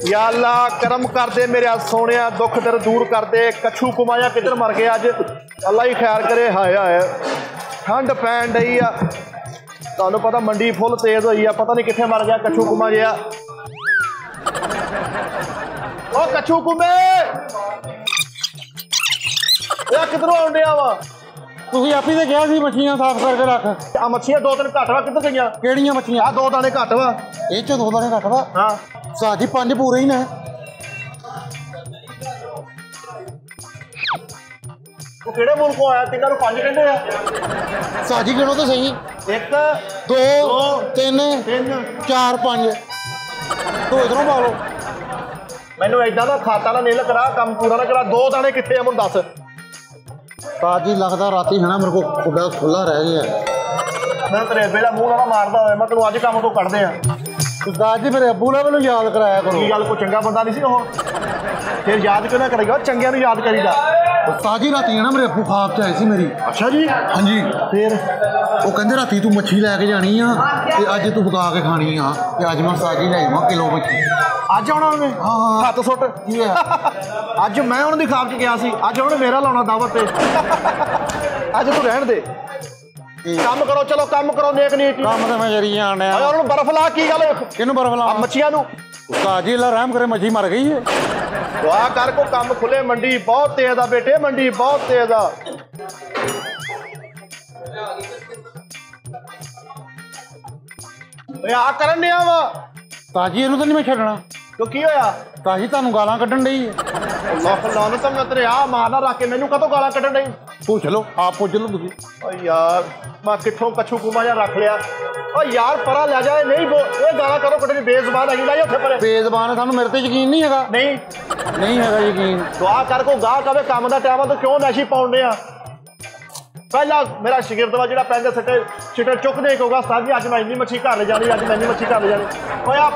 या अल्लाह करम कर दे मेरे सोने, दुख दर दूर कर दे। कछू कुमाया किधर मर गया अज, अल्लाह ही खैर करे। हाय हाय ठंड पैन डई आ, तुहानू पता मंडी फुल तेज हुई है, पता नहीं कितने मर गया कछू कुमा जिहा। ओ कछू कुमे किधरों आउण डिया वा? ਤੁਸੀਂ ਆਪੀ ਤੇ ਕਿਹਾ ਸੀ ਮੱਛੀਆਂ ਸਾਫ਼ ਕਰਕੇ ਰੱਖ। आ मच्छियां दो तीन घट वा, किधर गईयां? ਕਿਹੜੀਆਂ ਮੱਛੀਆਂ? आ दो दाने घट वा। ਇਹ ਚ 2 ਦਾਣੇ ਘੱਟ ਵਾ। हाँ ਸਾਜੀ 5 ਪੂਰੇ ਹੀ ਨੇ। वो किहड़े मुल्क को आया? तिन्हां नूं 5 कहंदे आ। ਸਾਜੀ ਗਿਣੋ ਤਾਂ ਸਹੀ। 1 2 2 3 3 4 5 ਤੂੰ ਇਧਰੋਂ ਪਾ ਲਓ। मैनू ऐदा दा खाता ना निल करा, काम पूरा ना करा। 2 दाने कित्थे आ मैनूं दस। ਸਾਜੀ ਲੱਗਦਾ ਰਾਤੀ ਹੈ ਨਾ ਮੇਰੇ ਕੋਲ ਖੁੱਡਾ ਖੁੱਲਾ ਰਹਿ ਗਿਆ। मैं तेरे अब्बे दा मूंह ना मारदा होए, मैं तैनूं अज काम तो कढ दियां। ਉਸਤਾਦ जी मेरे अब्बू ने मैनूं याद कराया करो। की गल कोई चंगा बंदा नहीं सी ओह? फिर याद क्यों ना करेगा? चंगियां नूं याद करीदा। उस्ताद जी राती है ना मेरे अब्बू ख्वाब च आए सी मेरी। अच्छा जी? हाँ जी। फिर वो कहते राती तू मच्छी लैके जानी आ ते अज तू पका के खानी आ ते अज मैं उस्ताद जी लै आवां किलो मच्छी। अज आउणा उन्हें? हाँ हाँ। हत्थ सुट की है? अज मैं उन्हां दी ख्वाब च गया सी, अज उन्हें मेरा लाउणा दावत ते। अज तू रहण दे, काम करो, चलो काम करो, नेक नीक काम तो मैं जरिए आने ओए उन्हें बर्फ ला। की गल? किनू बर्फ ला? मच्छियां नूं उस्ताद जी अल्लाह रहम करे मच्छी मर गई है। दुआ कर को काम खुले। मंडी बहुत तेज आ बेटे, मंडी बहुत तेज आ। आ करन दिया वा ताजी ਇਹਨੂੰ ਤਾਂ ਨਹੀਂ ਮੈਂ ਛੱਡਣਾ। तो की होया? ताजी ਤੁਹਾਨੂੰ ਗਾਲਾਂ ਕੱਢਣ ਡਈ है। अल्लाह लानत तो मैं तेरे आ मारना रख के मैनू कदों गाला कड्ढण नहीं। पूछ लो आप पूछ लो तुसी। ओ यार मैं कित्थों कछू कुमा जा रख लिया। ओ यार परा ले जाए नहीं ये गाला करो कड्ढणी बेज़बान है ना उत्थे परे। बेज़बान है, थानू मेरे ते यकीन नहीं हैगा? नहीं हैगा यकीन। दुआ कर को गाह कवे काम दा टाइम तो क्यों नैशी पाउंडे आ? पहला मेरा शिगिरद वा जिहड़ा पैंदे सट्टे छिटे चुकदे कहोगा उस्ताद जी अज मैं इन्नी मच्छी घर ले जानी, अज मैं इन्नी मच्छी घर ले जानी। ओए आप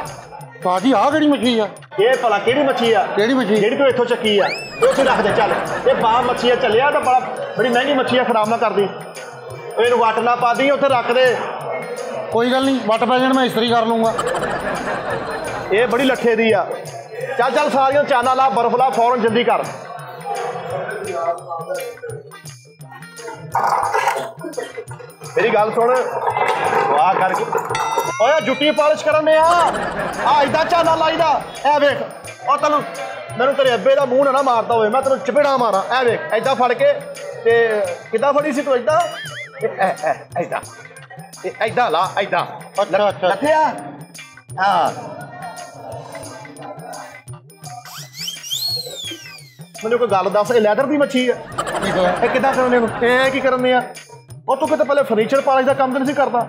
ताजी आ केड़ी मच्छी है? ये भला केड़ी मच्छी आ? केड़ी मच्छी? जेड़ी तू इत्थों चक्की आ उत्थे रख दे। चल ये बाम मच्छी चलिया तो बड़ी महंगी मच्छी है, खराब ना कर दी। इहनूं वट ना पा दी, उत्थे रख दे। कोई गल नहीं, वट पै जाण मैं इस्त्री कर लूँगा। ये बड़ी लट्ठे दी आ। चल चल सारियां चाना ला, बर्फ ला, फौरन जल्दी कर। मेरी गल सुन, वाह करके ओए जुट्टी पालिश करने आ इदा चाना लाईदा। ए वेख और तेन मैनू तेरे अब्बे का मूँह ना मारता होए, मैं तेन चपेड़ा मारा। ए वेख ऐदा फड़ के ते किदा फड़ी सी तू? ऐदा ऐदा ऐदा ला, ऐदा लथे आ। हाँ मैनू कोई गल दस, लैदर की मच्छी है कि करने की करने आ? और तू कितने पहले फर्नीचर पालिश का काम तो नहीं करता?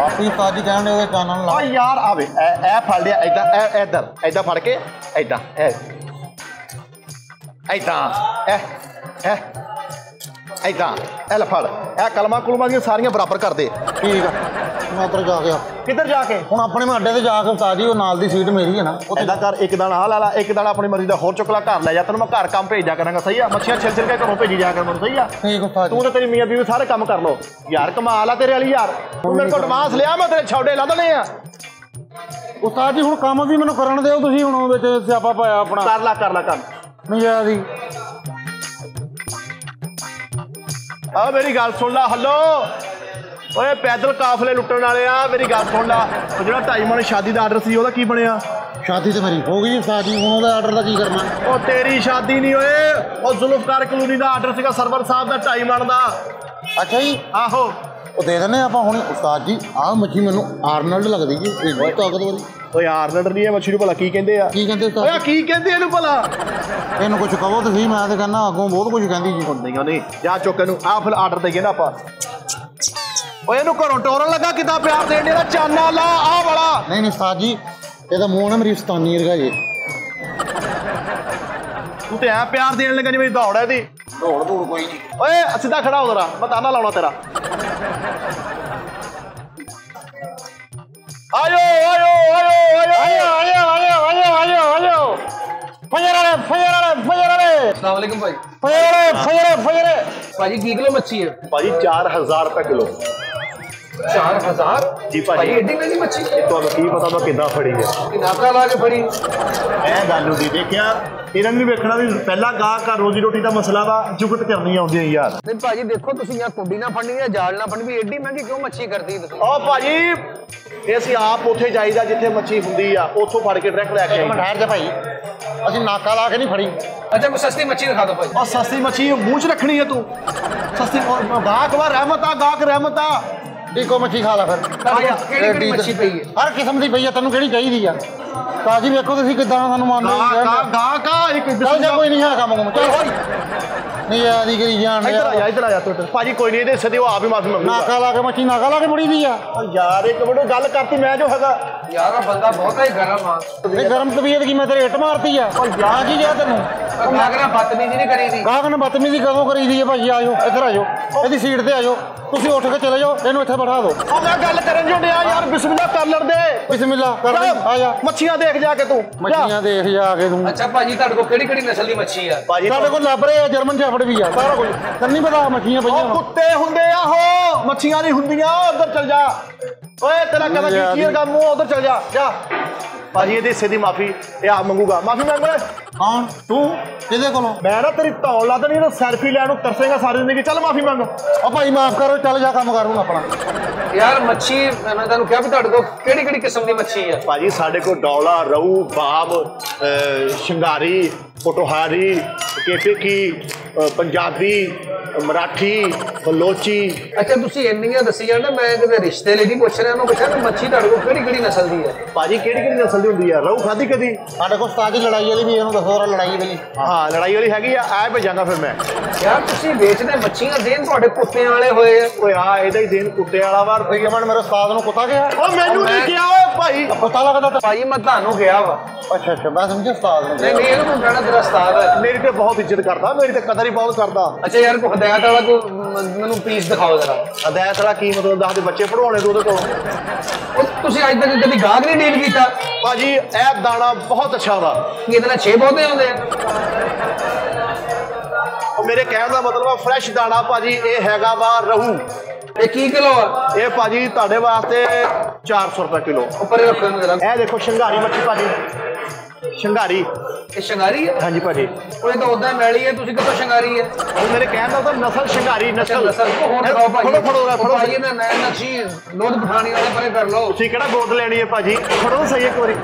आप ही उस्ताद जी कहने दे कानून ला। ओ यार आवे ए फड़ लिया ऐदा, इधर ऐदा फड़ के ऐदा ऐदा ऐदा ए ला फड़। ए कलमा कुलमा दी सारियां बराबर कर दे। ठीक है मैं उधर जाके किधर जाके? हुण अपने मैं अड्डे ते जाके उस्ताद जी वो नाल दी सीट मेरी है ना, ऐदा कर एक दाना आ ला ला, एक दाना अपनी मर्जी का होर चुक ला, घर ले जा। तेन मैं घर काम भेजा करांगा, सही है? मच्छियां छिल छिल के घरों भेजी जाया कर, सही है? ठीक उस्ताद तू तो तेरी मियां बीवी सारे काम कर लो यार। कमाल आ तेरे वाली यार, तू मेरे को एडवांस लिया, मैं तेरे छौड़े ला देने आ। उस्ताद जी हुण काम भी मैनूं करन दिओ, तुसीं हुण विच स्यापा पाया अपना। कर ला कर नहीं यार जी आ मेरी गल सुन ला। हलो ओए पैदल काफले लुट्टण वाले आ, मेरी गल सुन ला। वो जिहड़ा 2.5 मन शादी का आर्डर सी ओहदा की बनया? शादी तो मेरी हो गई उस्ताद जी, हुण ओहदा आर्डर दा की करना? ओ तेरी शादी नहीं होए, ओ जुल्फकार कलोनी का आर्डर सीगा सरवर साहब का 2.5 मन का। अच्छा जी आहो वो दे देने आप हुण। उस्ताद जी आ मच्छी मैनूं आर्नल्ड लगदी जी, ये बहुत ताकतवर। ओए आर्नल्ड नहीं है मच्छी नूं, भला की कहंदे आ? की कहंदे उस्ताद? ओए की कहंदे इहनूं भला? इहनूं कुछ कहो तो सही, मैं तो कहना अगों बहुत कुछ कहंदी जी। नहीं जा चुक इहनूं, आ फिर आर्डर दईए ना आपां। ओए इहनूं घरों टोरन लगा किदां प्यार देण दा? चाना ला आ वाला। नहीं उस्ताद जी ਇਹਦਾ ਮੂੰਹ ਨਾ ਮੇਰੀ ਸਤਾਨੀ ਵਰਗਾ ਜੇ। तू तो ऐ प्यार देने लगा जिवें दौड़ है दी। दौड़ दौड़ कोई नहीं। ओए सीधा खड़ा हो जरा, मैं ताना लाउणा तेरा। आयो आयो आयो आयो आयो आयो आयो आयो आयो आयो फजर वाले अस्सलाम वालेकुम भाई। फजर भाजी की किलो मच्छी है? भाजी 4000 रुपये किलो। 4000 जी भाजी एडी महंगी मच्छी ਤੁਹਾਨੂੰ ਕੀ ਪਤਾ ਮੈਂ ਕਿੱਦਾਂ ਫੜੀ ਹੈ नाका ला के फड़ी ਇਹ ਗੱਲ ਹੁੰਦੀ ਦੇਖਿਆ ਇਹਨਾਂ ਨੂੰ ਵੇਖਣਾ ਵੀ ਪਹਿਲਾ ਗਾਹਕ ਆ ਰੋਜੀ ਰੋਟੀ ਦਾ ਮਸਲਾ ਵਾ ਜੁਗਤ ਕਰਨੀ ਆਉਂਦੀ ਹੈ ਯਾਰ नहीं भाजी देखो तुसी यहाँ कुंडी ना फड़नी है जाल ना फड़नी एडी महंगी क्यों मच्छी करती तुसी ਓ ਭਾਜੀ ਇਹ ਅਸੀਂ ਆਪ ਉੱਥੇ ਜਾਈਦਾ ਜਿੱਥੇ ਮੱਛੀ ਹੁੰਦੀ ਆ ਉੱਥੋਂ ਫੜ ਕੇ ਡਾਇਰੈਕਟ ਲੈ ਕੇ ਇੱਕ ਮਿੰਟ ਆਈਦਾ ਠਹਿਰ ਜਾ ਭਾਈ ਅਸੀਂ ਨਾਕਾ ਲਾ ਕੇ ਨਹੀਂ ਫੜੀ अच्छा कोई सस्ती मच्छी दिखा दो भाजी ਉਹ ਸਸਤੀ ਮੱਛੀ ਮੂੰਹ 'ਚ ਰੱਖਣੀ ਹੈ ਤੂੰ ਸਸਤੀ ਗਾਹਕ ਵਾ ਰਹਿਮਤ ਆ ਗਾਹਕ ਰਹਿਮਤ ਆ ਇੱਕੋ ਮੱਛੀ ਖਾ ਲਾ ਫਿਰ केड़ी मच्छी पई है ਹਰ ਕਿਸਮ ਦੀ ਪਈ ਆ ਤੈਨੂੰ ਕਿਹੜੀ ਚਾਹੀਦੀ ਆ ਤਾਜੀ ਵੇਖੋ ਤੁਸੀਂ ਕਿੱਦਾਂ ਸਾਨੂੰ ਮੰਨਦੇ ਗਾਹਕ ਆ ਇੱਕ ਚੱਲ ਜਾ ਕੋਈ ਨਹੀਂ ਹੈ ਕੰਮ ਕੁਮ ਚੱਲ ਨਹੀਂ ਆਦੀ ਕਰੀ ਜਾਣ ਇੱਧਰ ਆ ਜਾ ਤੂੰ ਭਾਜੀ ਕੋਈ ਨਹੀਂ ਇਹਦੇ ਹਿੱਸੇ ਦੀ ਉਹ ਆਪ ਹੀ ਮਾਫੀ ਮੰਗੂਗਾ ਨਾਕਾ ਲਾ ਕੇ ਮੱਛੀ ਨਾਕਾ ਲਾ ਕੇ ਮੁੜੀ ਦੀ ਆ ਯਾਰ ਇੱਕ ਮਿੰਟ ਗੱਲ ਕਰਤੀ ਮੈਂ ਜੋ ਹੈਗਾ यार बंदा बहुत ही गर्म आ ਇਹ ਗਰਮ ਤਬੀਅਤ ਕੀ ਮੈਂ ਤੇਰੇ ਹਿੱਟ ਮਾਰਤੀ ਆ ਉਹ ਜਾ ਕੀ ਗਿਆ ਤੈਨੂੰ नागरा बदतमीजी नहीं करी थी ਗਾਹਕ ਨੇ ਬਦਤਮੀਜ਼ੀ ਕਦੋਂ ਕਰੀ ਦੀ ਹੈ ਭਾਈ ਆਜੋ ਇੱਧਰ ਆਜੋ ਇਹਦੀ ਸੀਟ ਤੇ ਆਜੋ ਤੁਸੀਂ ਉੱਠ ਕੇ ਚਲੇ ਜਾਓ ਇਹਨੂੰ ਇੱਥੇ ਬਿਠਾ ਦਿਓ ਉਹ ਮੈਂ ਗੱਲ ਕਰਨ ਜੋ ਡਿਆ ਯਾਰ ਬਿਸਮਿਲ੍ਲਾ ਕਰ ਲੜ ਦੇ ਬਿਸਮਿਲ੍ਲਾ ਕਰ ਲੈ ਆ ਜਾ ਮੱਛੀਆਂ ਦੇਖ ਜਾ ਕੇ ਤੂੰ ਮੱਛੀਆਂ ਦੇਖ ਜਾ ਕੇ ਤੂੰ अच्छा भाजी ਤੁਹਾਡੇ ਕੋਲ ਕਿਹੜੀ ਕਿਹੜੀ ਨਸਲ ਦੀ ਮੱਛੀ ਆ ਭਾਜੀ ਸਾਡੇ ਕੋਲ ਲੱਭ ਰਹੇ ਆ ਜਰਮਨ ਸ਼ੈਫਰਡ ਵੀ ਆ ਸਾਰਾ ਕੁਝ ਤੈਨੂੰ ਨਹੀਂ ਪਤਾ ਮੱਛੀਆਂ ਪਈਆਂ ਉਹ ਕੁੱਤੇ ਹੁੰਦੇ ਆ ਉਹ ਮੱਛੀਆਂ ਨਹੀਂ ਹੁੰਦੀਆਂ ਉਧਰ ਚੱਲ ਜਾ ਓਏ ਤੇਰਾ ਕਹਿੰਦਾ ਕੀ ਚੀਰ ਕੰਮ ਉਧਰ ਚੱਲ ਜਾ ਜਾ ਭਾਜੀ ਇਹਦੇ ਹਿੱਸੇ ਦੀ ਮਾਫੀ ਇਹ ਆ ਮੰਗੂਗਾ ਮਾਫੀ ਮੰਗ ਲੈ ਕੌਣ ਤੂੰ ਕਿਹਦੇ ਕੋਲੋਂ ਮੈਂ ਨਾ ਤੇਰੀ ਧੌਣ ਲਾ ਦੇਣੀ ਤੇ ਸੈਲਫੀ ਲੈਣ ਨੂੰ ਤਰਸੇਗਾ ਸਾਰੀ ਜ਼ਿੰਦਗੀ ਚੱਲ ਮਾਫੀ ਮੰਗ ਉਹ ਭਾਈ ਮਾਫ ਕਰੋ ਚੱਲ ਜਾ ਕੰਮ ਕਰ ਹੁਣ ਆਪਣਾ ਯਾਰ ਮੱਛੀ ਮੈਂ ਤੁਹਾਨੂੰ ਕਿਹਾ ਵੀ ਤੁਹਾਡੇ ਕੋਲ ਕਿਹੜੀ ਕਿਹੜੀ ਕਿਸਮ ਦੀ ਮੱਛੀ ਆ ਭਾਜੀ ਸਾਡੇ ਕੋਲ ਡੌਲਾ ਰਹੂ ਬਾਬ ਸ਼ਿੰਗਾਰੀ ਪੋਟੋਹਾਰੀ ਕੇਪੇਕੀ ਪੰਜਾਬੀ ਮਰਾਠੀ ਬਲੋਚੀ ਅੱਛਾ ਤੁਸੀਂ ਇੰਨੀਆਂ ਦੱਸੀ ਜਾਂਦੇ ਮੈਂ ਕਿਤੇ ਰਿਸ਼ਤੇ ਲਈ ਨਹੀਂ ਪੁੱਛ ਰਿਹਾ ਮੈਂ ਪੁੱਛਿਆ ਕਿ ਮੱਛੀ ਤੁਹਾਡੇ ਕੋਲ ਕਿਹੜੀ ਕਿਹੜੀ ਨਸਲ ਦੀ ਹੈ ਭਾਜੀ ਕਿਹੜੀ ਕਿਹੜੀ ਨਸਲ ਦੀ ਹੁੰਦੀ ਆ ਰਹੂ ਖਾਦੀ ਕਦੀ ਸਾਡੇ ਕੋਲ ਉਸਤਾਦ ਦੀ ਲੜਾਈ ਵਾਲੀ ਵੀ ਇਹਨੂੰ ਦੱਸੋ ਲੜਾਈ ਵਾਲੀ ਹਾਂ ਲੜਾਈ ਵਾਲੀ ਹੈਗੀ ਆ ਐ ਭੇਜਾਂਗਾ ਫਿਰ ਮੈਂ ਯਾਰ ਤੁਸੀਂ ਵੇਚਦੇ ਮੱਛੀਆਂ ਦੇਣ ਤੁਹਾਡੇ ਕੁੱਤਿਆਂ ਵਾਲੇ ਹੋਏ ਆ ਓਏ ਆ ਇਹਦਾ ਹੀ ਦੇਣ ਕੁੱਤੇ ਵਾਲਾ ਵਾ ਠੀਕ ਹੈ ਮੈਂ ਮੇਰੇ ਉਸਤਾਦ ਨੂੰ ਕੁੱਤਾ ਗਿਆ ਓ ਮੈਨੂੰ ਨਹੀਂ ਕਿਹਾ ਓਏ ਭਾਈ ਪਤਾ ਲੱਗਦਾ ਤਾਂ ਭਾਜੀ ਮੈਂ ਤੁਹਾਨੂੰ ਕਿਹਾ ਵਾ ਅੱਛਾ ਅੱਛਾ ਮੈਂ ਸਮਝਿਆ ਉਸਤਾਦ ਨੂੰ ਨਹੀਂ ਇਹਨੂੰ ਕੋਈ ਕਹਿਣਾ ਤੇਰਾ ਉਸਤਾਦ ਹੈ ਮੇਰੀ ਤੇ ਬਹੁਤ ਇੱਜ਼ਤ ਕਰਦਾ ਮੇਰੀ ਤੇ ਕਦਰ ਹੀ ਬਹੁਤ ਕਰਦਾ ਅੱਛਾ ਯਾਰ ਕੋਈ ਹਦਾਇਤ ਵਾਲਾ ਕੋਈ ਮੈਨੂੰ ਪੀਸ ਦਿਖਾਓ ਜਰਾ ਅਦਾਇਤ ਵਾਲਾ ਕੀ ਮਤਲਬ ਦੱਸ ਦੇ ਬੱਚੇ ਪੜਾਉਣੇ ਤੂੰ ਉਹਦੇ ਕੋਲ ਉਹ ਤੁਸੀਂ ਅੱਜ ਤੱਕ ਕਦੀ ਗਾਹਕ ਨਹੀਂ ਡੀਲ ਕੀਤਾ ਭਾਜੀ ਇਹ ਦਾਣਾ ਬਹੁਤ ਅੱਛਾ ਵਾ ਕੀ ਇਹਦੇ ਨਾਲ 6 ਬਹੁਤੇ ਆਉਂਦੇ ਆ ਉਹ ਮੇਰੇ ਕਹਿਣ ਦਾ ਮਤਲਬ ਆ ਫਰੈਸ਼ ਦਾਣਾ ਭਾਜੀ ਇਹ ਹੈਗਾ ਵਾ ਰਹੂ ਇਹ ਕੀ ਕਿਲੋ ਆ ਇਹ ਭਾਜੀ ਤੁਹਾਡੇ ਵਾਸਤੇ 400 ਰੁਪਏ ਕਿਲੋ ਉੱਪਰ ਰੱਖੋ ਇਹਨੂੰ ਜਰਾ ਇਹ ਦੇਖੋ ਸ਼ਿੰਗਾਰੀ ਮੱਛੀ ਭਾਜੀ ਸ਼ਿੰਗਾਰੀ ਇਹ ਸ਼ਿੰਗਾਰੀ ਹੈ ਹਾਂਜੀ ਭਾਜੀ ਉਹ ਇਹ ਤਾਂ ਉਦਾਂ ਮੈਲੀ ਹੈ ਤੁਸੀਂ ਕਿੱਥੋਂ ਸ਼ਿੰਗਾਰੀ ਹੈ ਉਹ ਮੇਰੇ ਕਹਿਣ ਦਾ ਤਾਂ ਨਸਲ ਸ਼ਿੰਗਾਰੀ ਨਸਲ ਨਸਲ ਹੋਰ ਦਿਖਾਓ ਭਾਜੀ ਫੜੋ ਭਾਜੀ ਇਹਦਾ ਨੈਣ ਨਕਸ਼ੀ ਲੋਧ ਪਠਾਣੀ ਵਾਲੇ ਪਰੇ ਕਰ ਲਓ ਤੁਸੀਂ ਕਿਹੜਾ ਗੋਦ ਲੈਣੀ ਹੈ ਭਾਜੀ ਫੜੋ ਸਹੀ ਇੱਕ ਵਾਰੀ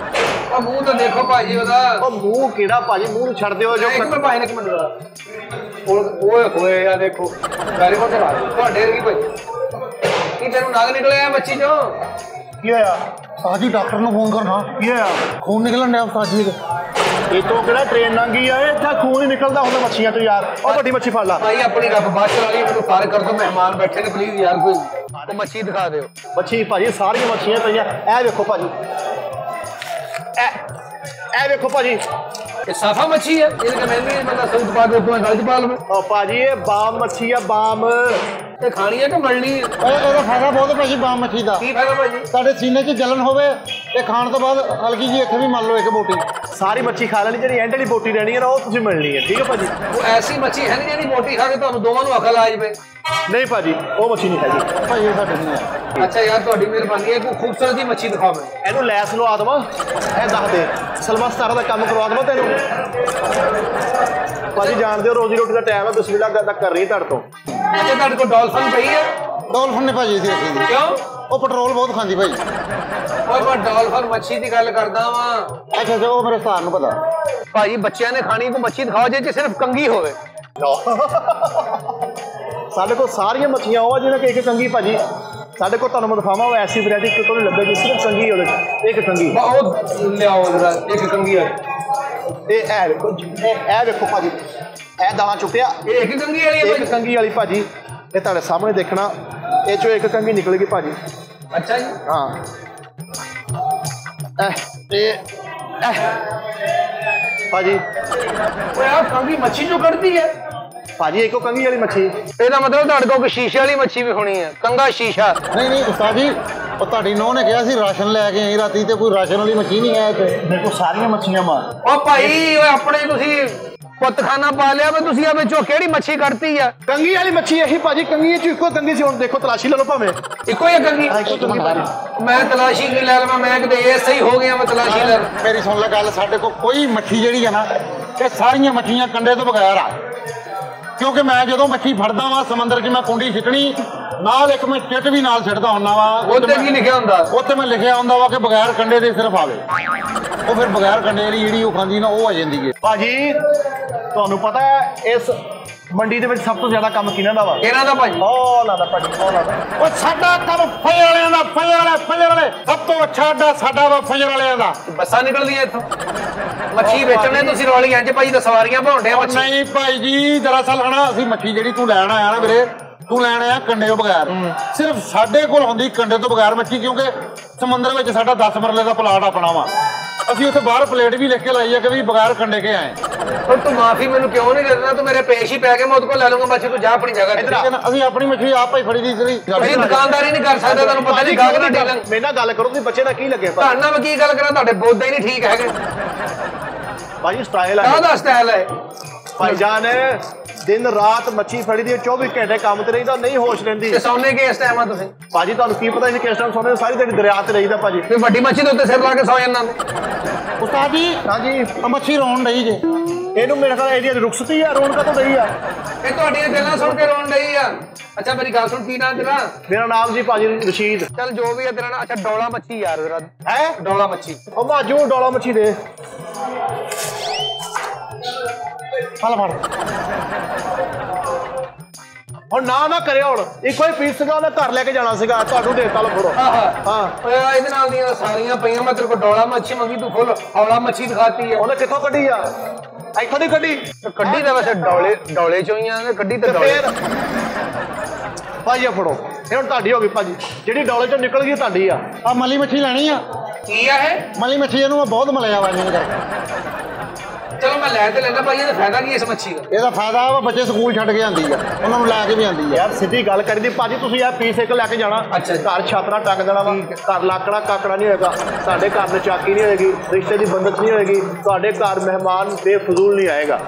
ਉਹ ਮੂੰਹ ਤਾਂ ਦੇਖੋ ਭਾਜੀ ਉਹਦਾ ਉਹ ਮੂੰਹ ਕਿਹੜਾ ਭਾਜੀ ਮੂੰਹ ਨੂੰ ਛੱਡ ਦਿਓ ਜੋ ਇੱਕ ਮਿੰਟ ਭਾਈ ਨੇ ਇੱਕ ਮਿੰਟ ਜਰਾ ਓਏ ਹੋਏ ਆ ਦੇਖੋ ਵੈਰੀ ਗੁੱਡ ਲਾ ਤੁਹਾਡੇ ਵਰਗੀ ਭਾਈ ਕੀ ਤੈਨੂੰ ਨਾਗ ਨਿਕਲਿਆ ਮੱਛੀ ਚੋਂ ਕੀ ਹੋਇਆ ਸਾਜੀ ਡਾਕਟਰ ਨੂੰ ਫੋਨ ਕਰਨਾ ਕੀ ਹੋਇਆ ਖੂਨ ਨਿਕਲਣ ਡਿਆ ਸਾਜੀ ਦੇ ਇਹ ਤੋਂ ਕਿਹੜਾ ਟ੍ਰੇਨ ਲੰਘੀ ਆ ਇੱਥੇ ਖੂਨ ਹੀ ਨਿਕਲਦਾ ਹੁੰਦਾ ਮੱਛੀਆਂ ਤੋਂ ਯਾਰ ਉਹ ਵੱਡੀ ਮੱਛੀ ਫੜ ਲਾ ਭਾਈ ਆਪਣੀ ਰੱਬ ਬਾਤ ਚਲਾ ਲਈ ਮੈਨੂੰ ਫਾਰ ਕਰ ਦੋ ਮਹਿਮਾਨ ਬੈਠੇ ਨੇ ਪਲੀਜ਼ ਯਾਰ ਕੋਈ ਮੱਛੀ ਦਿਖਾ ਦਿਓ ਮੱਛੀ ਭਾਜੀ ਸਾਰੀਆਂ ਮੱਛੀਆਂ ਪਈਆਂ ਇਹ ਵੇਖੋ ਭਾਜੀ ਇਹ ਵੇਖੋ ਭਾਜੀ ਇਹ ਸਾਫਾ ਮੱਛੀ ਹੈ ਇਹਦੇ ਕਹਿੰਦੇ ਬੰਦਾ ਸੂਤ ਪਾ ਦੇ ਤੋਂ ਗਲ ਚ ਪਾ ਲਵੇ ਉਹ ਭਾਜੀ ਇਹ ਬਾਮ ਮੱਛੀ ਆ ਬਾਮ ਤੇ ਖਾਣੀ ਹੈ ਕਿ ਮਲਣੀ ਹੈ ਇਹਦਾ ਫਾਇਦਾ ਬਹੁਤ ਹੈ ਭਾਜੀ ਬਾਮ ਮੱਛੀ ਦਾ ਕੀ ਫਾਇਦਾ ਭਾਜੀ ਸਾਡੇ ਸੀਨੇ 'ਚ ਜਲਨ ਹੋਵੇ ਇਹ ਖਾਣ ਤੋਂ ਬਾਅਦ ਹਲਕੀ ਜੀ ਇੱਥੇ ਵੀ ਮੰਨ ਲਓ ਇੱਕ ਬੋਟੀ ਸਾਰੀ ਮੱਛੀ ਖਾ ਲੈਣੀ ਜਿਹੜੀ ਐਂਡ ਵਾਲੀ ਬੋਟੀ ਰਹਿਣੀ ਹੈ ਨਾ ਉਹ ਤੁਸੀਂ ਮਿਲਣੀ ਹੈ ਠੀਕ ਹੈ ਭਾਜੀ ਉਹ ਐਸੀ ਮੱਛੀ ਹੈ ਨਹੀਂ ਜਿਹੜੀ ਮੋਟੀ ਖਾ ਕੇ ਤੁਹਾਨੂੰ ਦੋਵਾਂ ਨੂੰ ਅਕਲ ਆ ਜਾਵੇ ਨਹੀਂ ਭਾਜੀ ਉਹ ਮੱਛੀ ਨਹੀਂ ਹੈਗੀ ਭਾਈ ਇਹ ਸਾਡੇ ਨਹੀਂ ਹੈ ਅੱਛਾ ਯਾਰ ਤੁਹਾਡੀ ਮਿਹਰਬਾਨੀ ਹੈ ਕੋਈ ਖੂਬਸੂਰਤ ਜਿਹੀ ਮੱਛੀ ਦਿਖਾਓ ਮੈਨੂੰ ਇਹਨੂੰ ਲੈਸ ਲਵਾ ਦੇਵਾਂ ਇਹ ਦੱਸ ਦੇ ਸਲਮਾ ਸਤਾਰਾ ਦਾ ਕੰਮ ਕਰਵਾ ਦੇਵਾਂ ਤੈਨੂੰ ਭਾਜੀ ਜਾਣਦੇ ਹੋ ਰੋਜੀ ਰੋਟੀ ਦਾ ਟਾਈਮ ਹੈ ਬਿਸਮਿਲ੍ਲਾ ਕਰਦਾ ਕਰ ਰਹੀ ਤੁਹਾਡੇ ਤੋਂ ਅੱਛਾ ਤੁਹਾਡੇ ਕੋਲ ਡਾਲਫਿਨ ਪਈ ਹੈ ਡੋਲਫਿਨ ਨੇ ਭਾਜੀ ਅਸੀਂ ਰੱਖੀ ਦੀ ਕਿਉਂ ਉਹ ਪੈਟਰੋਲ ਬਹੁਤ ਖਾਂਦੀ ਭਾਈ ਓਏ ਮੈਂ ਡਾਲਫਿਨ ਮੱਛੀ ਦੀ ਗੱਲ ਕਰਦਾ ਵਾਂ ਅੱਛਾ ਅੱਛਾ ਉਹ ਮੇਰੇ ਉਸਤਾਦ ਨੂੰ ਪਤਾ ਭਾਜੀ ਬੱਚਿਆਂ ਨੇ ਖਾਣੀ ਕੋ ਮੱਛੀ ਦਿਖਾਓ ਜੇ ਸਿਰਫ ਕੰਗੀ ਹੋਵੇ ਸਾਡੇ ਕੋਲ ਸਾਰੀਆਂ ਮੱਛੀਆਂ ਉਹ ਆ ਜਿਹਨਾਂ ਕਿ ਇੱਕ ਕੰਗੀ ਭਾਜੀ ਸਾਡੇ ਕੋਲ ਤੁਹਾਨੂੰ ਮੈਂ ਦਿਖਾਵਾਂ ਉਹ ਐਸੀ ਵੈਰਾਈਟੀ ਕਿਤੋਂ ਨਹੀਂ ਲੱਭੇਗੀ ਸਿਰਫ ਕੰਗੀ ਉਹਦੇ ਇੱਕ ਕੰਗੀ ਉਹ ਲਿਆਓ ਜਰਾ ਇੱਕ ਕੰਗੀ ਆ ਇਹ ਵੇਖੋ ਇਹ ਵੇਖੋ ਭਾਜੀ ਇਹ ਦਾਣਾ ਚੁੱਕਿਆ ਇਹ ਇੱਕ ਕੰਗੀ ਵਾਲੀ ਹੈ ਇੱਕ ਭਾਜੀ ਕੰਗੀ ਵਾਲੀ ਭਾਜੀ ਇਹ ਤੁਹਾਡੇ ਸਾਹਮਣੇ ਦੇਖਣਾ ਇਹ ਚੋਂ ਇੱਕ ਕੰਗੀ ਨਿਕਲੇਗੀ ਭਾਜੀ ਅੱਛਾ ਜੀ ਹਾਂ ਭਾਜੀ ਓਏ ਆ ਕੰਗੀ ਮੱਛੀ ਜੋ ਕੱਢਦੀ ਹੈ ਭਾਜੀ ਇੱਕੋ ਕੰਗੀ ਵਾਲੀ ਮੱਛੀ ਇਹਦਾ ਮਤਲਬ ਤੁਹਾਡੇ ਕੋਲ ਕੋਈ ਸ਼ੀਸ਼ੇ ਵਾਲੀ ਮੱਛੀ ਵੀ ਹੋਣੀ ਹੈ ਕੰਗਾ ਸ਼ੀਸ਼ਾ ਨਹੀਂ ਨਹੀਂ ਉਸਤਾਦ ਜੀ ਉਹ ਤੁਹਾਡੀ ਨੂੰਹ ਨੇ ਕਿਹਾ ਸੀ ਰਾਸ਼ਨ ਲੈ ਕੇ ਆਈ ਰਾਤੀ ਤੇ ਕੋਈ ਰਾਸ਼ਨ ਵਾਲੀ ਮੱਛੀ ਨਹੀਂ ਹੈ ਇੱਥੇ ਮੇਰੇ ਕੋਲ ਸਾਰੀਆਂ ਮੱਛੀਆਂ ਮਾਰ ਓ ਭਾਈ ਓਏ ਆਪਣੇ ਤੁਸੀਂ ਪੁੱਤਖਾਨਾ ਪਾ ਲਿਆ ਵੇ ਤੁਸੀਂ ਆ ਵਿੱਚੋਂ ਕਿਹੜੀ ਮੱਛੀ ਕੱਢਤੀ ਆ? ਕੰਗੀ ਵਾਲੀ ਮੱਛੀ ਇਹੀ ਭਾਜੀ, ਕੰਗੀ ਚ ਇੱਕੋ ਕੰਗੀ ਸੀ। ਹੁਣ ਦੇਖੋ ਤਲਾਸ਼ੀ ਲੈ ਲਓ ਭਾਵੇਂ। ਇੱਕੋ ਹੀ ਆ ਕੰਗੀ? ਮੈਂ ਤਲਾਸ਼ੀ ਕੀ ਲੈ ਲਵਾਂ? ਮੈਂ ਕਿਤੇ ਇਹ ਸਹੀ ਹੋ ਗਿਆ ਮੈਂ ਤਲਾਸ਼ੀ ਲੈ। ਮੇਰੀ ਸੁਣ ਲੈ ਗੱਲ, ਸਾਡੇ ਕੋਲ ਕੋਈ ਮੱਛੀ ਜਿਹੜੀ ਆ ਨਾ, ਇਹ ਸਾਰੀਆਂ ਮੱਛੀਆਂ ਕੰਡੇ ਤੋਂ ਬਗੈਰ ਆ। ਕਿਉਂਕਿ ਮੈਂ ਜਦੋਂ ਮੱਛੀ ਫੜਦਾ ਵਾਂ ਸਮੁੰਦਰ 'ਚ, ਮੈਂ ਕੁੰਡੀ ਸਿੱਟਣੀ ਨਾਲ, ਇੱਕ ਮੈਂ ਚਿੱਟ ਵੀ ਨਾਲ ਸਿੱਟਦਾ ਹੁੰਦਾ ਵਾ। ਉੱਤੇ ਕੀ ਲਿਖਿਆ ਹੁੰਦਾ? ਉੱਤੇ ਮੈਂ ਲਿਖਿਆ ਹੁੰਦਾ ਵਾ ਕਿ ਬਗੈਰ ਕੰਡੇ ਦੇ ਸਿਰਫ ਆਵੇ। ਉਹ ਫਿਰ ਬਗੈਰ ਕੰਡੇ ਵਾਲੀ ਜਿਹੜੀ ਉਹ ਖਾਂਦੀ ਨਾ, ਉਹ ਆ ਜਾਂਦੀ ਹੈ। ਭਾਜੀ ਤੁਹਾਨੂੰ ਪਤਾ ਹੈ ਇਸ ਮੰਡੀ ਦੇ ਵਿੱਚ ਸਭ ਤੋਂ ਜ਼ਿਆਦਾ ਕੰਮ ਕਿਹਨਾਂ ਦਾ ਵਾ? ਕਿਹਨਾਂ ਦਾ ਭਾਜੀ? ਉਹ ਲਾਦਾ ਭਾਜੀ, ਉਹ ਲਾਦਾ। ਉਹ ਸਾਡਾ ਕੰਮ ਫਜਰ ਵਾਲਿਆਂ ਦਾ, ਫਜਰ ਵਾਲੇ ਸਭ ਤੋਂ ਅੱਛਾ ਅੱਡਾ ਸਾਡਾ ਵਾ, ਫਜਰ ਵਾਲਿਆਂ ਦਾ। ਬੱਸਾਂ ਨਿਕਲਦੀਆਂ ਇੱਥੋਂ ਮੱਛੀ ਵੇਚਣੇ, ਤੁਸੀਂ ਰੌਲੀ ਇੰਜ ਭਾਜੀ ਤਾਂ ਸਵਾਰੀਆਂ ਭਾਉਂਦੇ ਆ ਮੱਛੀ। ਨਹੀਂ ਭਾਈ ਜੀ, ਦਰਅਸਲ ਹਨਾ ਅਸੀਂ ਮੱਛੀ ਜਿਹੜੀ ਤੂੰ ਲੈਣ ਆਇਆ ਨਾ ਵੀਰੇ, ਤੂੰ ਲੈਣ ਆਇਆ ਕੰਡੇ ਤੋਂ ਬਗੈਰ। ਸਿਰਫ ਸਾਡੇ ਕੋਲ ਹੁੰਦੀ ਕੰਡੇ ਤੋਂ ਬਗੈਰ ਮੱਛੀ, ਕਿਉਂਕਿ ਸਮੁੰਦਰ ਵਿੱਚ ਸਾਡਾ 10 ਮਰਲੇ ਦਾ ਪਲਾਟ ਆਪਣਾ ਵਾ। ਅਸੀਂ ਉੱਥੇ ਬਾਹਰ ਪਲੇਟ ਵੀ ਲਿਖ ਕੇ ਲਾਈ ਆ ਕਿ ਵੀ ਬਗੈਰ ਕੰਡੇ ਕੇ ਆਏ। ਪਰ ਤੂੰ ਮਾਫੀ ਮੈਨੂੰ ਕਿਉਂ ਨਹੀਂ ਦਿੰਦਾ? ਤੂੰ ਮੇਰੇ ਪੇਸ਼ ਹੀ ਪੈ ਕੇ ਮੈਂ ਉਹਦੇ ਕੋਲ ਲੈ ਲੂੰਗਾ ਮੱਛੀ, ਤੂੰ ਜਾ ਆਪਣੀ ਜਗ੍ਹਾ ਤੇ। ਅਸੀਂ ਆਪਣੀ ਮੱਛੀ ਆਪ ਹੀ ਫੜੀ ਦੀ ਸੀ। ਤੁਸੀਂ ਦੁਕਾਨਦਾਰੀ ਨਹੀਂ ਕਰ ਸਕਦੇ, ਤੁਹਾਨੂੰ ਪਤਾ ਨਹੀਂ ਗਾਹਕ ਨਾਲ ਡੀਲਿੰਗ। ਮੇਰੇ ਨਾਲ ਗੱਲ ਕਰੋ, ਤੁਸੀਂ ਬੱਚੇ ਦਾ ਕੀ ਲੱਗੇ? ਤੁਹਾਡੇ ਨਾਲ ਮੈਂ ਕੀ ਗੱਲ ਕਰਾਂ? ਤੁਹਾਡੇ ਬੋਧੇ ਹੀ ਨਹੀਂ ਠੀਕ ਹੈਗੇ। ਭਾਜੀ ਸਟਾਈਲ ਹੈ, ਕਾਹਦਾ ਸਟਾਈਲ ਹੈ? ਭਾਈਜਾਨ ਦਿਨ ਰਾਤ ਮੱਛੀ ਫੜੀ ਦੀ, 24 ਘੰਟੇ ਕੰਮ ਤੇ ਰਹੀਦਾ, ਨਹੀਂ ਹੋਸ਼ ਰਹਿੰਦੀ। ਤੇ ਸੌਣੇ ਕੇ ਇਸ ਟਾਈਮ ਆ ਤੁਸੀਂ? ਭਾਜੀ ਤੁਹਾਨੂੰ ਕੀ ਪਤਾ ਸੀ ਕਿਸ ਟਾਈਮ ਸੌਣੇ? ਸਾਰੀ ਦਿਨ ਦਰਿਆ ਤੇ ਰਹੀਦਾ ਭਾਜੀ। ਤੇ ਵੱਡੀ ਮੱਛੀ ਦੇ ਉੱਤੇ ਸਿਰ ਲਾ ਕੇ ਸੌ ਜਾਂਦਾ। ਉਸਤਾਦ ਜੀ, ਹਾਂਜੀ ਆ ਮੱਛੀ ਰੋਣ ਡਈ ਜੇ। ਇਹਨੂੰ ਮੇਰੇ ਖਿਆਲ ਇਹਦੀ ਰੁਕਸਤੀ ਆ, ਰੋਣ ਕਦੋਂ ਦਈ ਆ? ਇਹ ਤੁਹਾਡੀਆਂ ਗੱਲਾਂ ਸੁਣ ਕੇ ਰੋਣ ਡਈ ਆ। ਅੱਛਾ ਮੇਰੀ ਗੱਲ ਸੁਣ, ਕੀ ਨਾਮ ਤੇਰਾ? ਮੇਰਾ ਨਾਮ ਜੀ ਭਾਜੀ ਰਸ਼ੀਦ। ਚੱਲ ਜੋ ਵੀ ਹੈ ਤੇਰਾ ਨਾਮ। ਅੱਛਾ ਡੋਲਾ ਮੱਛੀ ਯਾਰ ਤੇਰਾ ਹੈ? ਡੋਲਾ ਮੱਛੀ। ਉਹ ਮਾਜੂ ਡੋਲਾ ਮੱਛੀ ਦੇ। ਫਲ ਫੜ। ਹੁਣ ਨਾ ਕਰਿਓ, ਹੁਣ ਇੱਕੋ ਹੀ ਪੀਸ ਸੀਗਾ, ਉਹਨੇ ਘਰ ਲੈ ਕੇ ਜਾਣਾ ਸੀਗਾ, ਤੁਹਾਨੂੰ ਦੇ ਤਾ। ਲੋ ਫੜੋ। ਹਾਂ ਓਏ ਇਹਦੇ ਨਾਲ ਦੀਆਂ ਸਾਰੀਆਂ ਪਈਆਂ। ਮੈਂ ਤੇਰੇ ਕੋਲ ਡੋਲਾ ਮੱਛੀ ਮੰਗੀ, ਤੂੰ ਫੁੱਲ ਹੌਲਾ ਮੱਛੀ ਦਿਖਾਤੀ ਆ। ਉਹਨੇ ਕਿੱਥੋਂ ਕੱਢੀ ਆ? ਇੱਥੋਂ ਨਹੀਂ ਕੱਢੀ। ਕੱਢੀ ਤਾਂ ਵੈਸੇ ਡੋਲੇ ਚੋਂ ਹੀ ਆ, ਕੱਢੀ ਤੇ ਡੋਲੇ। ਭਾਜੀ ਆ ਫੜੋ, ਇਹ ਹੁਣ ਤੁਹਾਡੀ ਹੋ ਗਈ ਭਾਜੀ। ਜਿਹੜੀ ਡੋਲੇ ਚੋਂ ਨਿਕਲ ਗਈ ਤੁਹਾਡੀ ਆ। ਆ ਮਲੀ ਮੱਛੀ ਲੈਣੀ ਆ? ਕੀ ਆ ਇਹ? ਮਲੀ ਮੱਛੀ, ਇਹਨੂੰ ਮੈਂ ਬਹੁਤ ਮਲਿਆ ਵਾ ਨਹੀਂ। ਚਲੋ ਮੈਂ ਲੈ ਤੇ ਲੈਣਾ ਭਾਈ, ਇਹਦਾ ਫਾਇਦਾ ਕੀ ਇਸ ਮੱਛੀ ਦਾ? ਇਹਦਾ ਫਾਇਦਾ ਵਾ ਬੱਚੇ ਸਕੂਲ ਛੱਡ ਕੇ ਆਉਂਦੀ ਆ, ਉਹਨਾਂ ਨੂੰ ਲੈ ਕੇ ਵੀ ਆਉਂਦੀ ਆ। ਯਾਰ ਸਿੱਧੀ ਗੱਲ ਕਰੀ ਦੀ ਭਾਜੀ, ਤੁਸੀਂ ਇਹ ਪੀਸ ਇੱਕ ਲੈ ਕੇ ਜਾਣਾ। ਅੱਛਾ ਘਰ ਛਾਤਰਾ ਟੰਗ ਦੇਣਾ ਵਾ, ਘਰ ਲਾਕੜਾ ਕਾਕੜਾ ਨਹੀਂ ਹੋਏਗਾ, ਸਾਡੇ ਘਰ ਦੇ ਚਾਕੀ ਨਹੀਂ ਹੋਏਗੀ, ਰਿਸ਼ਤੇ ਦੀ ਬੰਦਤ ਨਹੀਂ ਹੋਏਗੀ, ਤੁਹਾਡੇ ਘਰ ਮਹਿਮਾਨ ਬੇਫਜ਼ੂਲ ਨਹੀਂ ਆਏਗਾ।